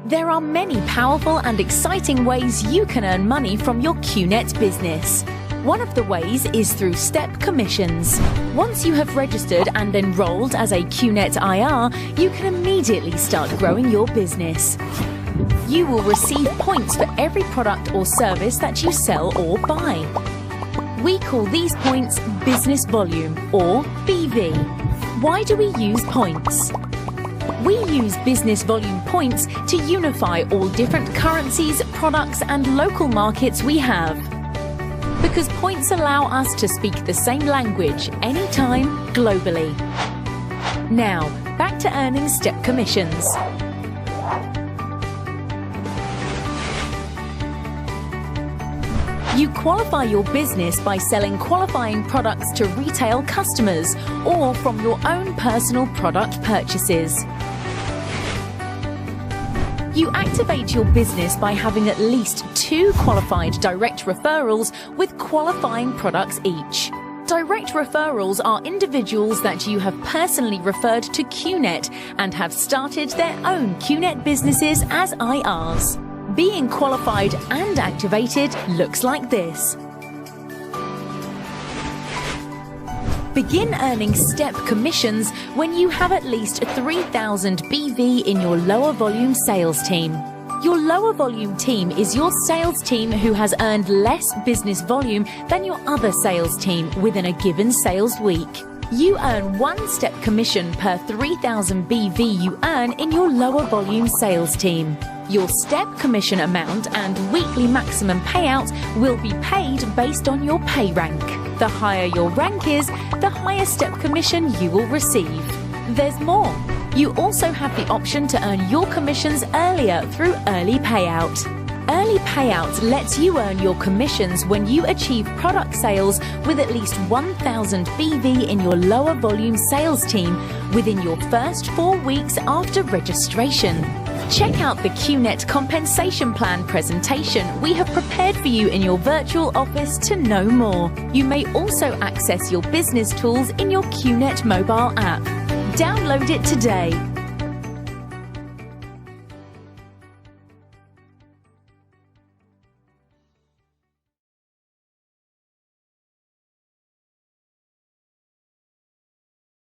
There are many powerful and exciting ways you can earn money from your Qnet business. One of the ways is through step commissions. Once you have registered and enrolled as a Qnet IR, you can immediately start growing your business. You will receive points for every product or service that you sell or buy. We call these points business volume, or BV. Why do we use points? We use business volume points to unify all different currencies, products and local markets we have. Because points allow us to speak the same language anytime, globally. Now, back to earning step commissions. You qualify your business by selling qualifying products to retail customers or from your own personal product purchases. You activate your business by having at least 2 qualified direct referrals with qualifying products each. Direct referrals are individuals that you have personally referred to Qnet and have started their own Qnet businesses as IRs. Being qualified and activated looks like this. Begin earning step commissions when you have at least 3,000 BV in your lower volume sales team. Your lower volume team is your sales team who has earned less business volume than your other sales team within a given sales week. You earn 1 step commission per 3,000 BV you earn in your lower volume sales team. Your step commission amount and weekly maximum payout will be paid based on your pay rank. The higher your rank is, the higher step commission you will receive. There's more. You also have the option to earn your commissions earlier through early payout. Early payout lets you earn your commissions when you achieve product sales with at least 1,000 BV in your lower volume sales team within your first 4 weeks after registration. Check out the Qnet compensation plan presentation we have prepared for you in your virtual office to know more. You may also access your business tools in your Qnet mobile app. Download it today.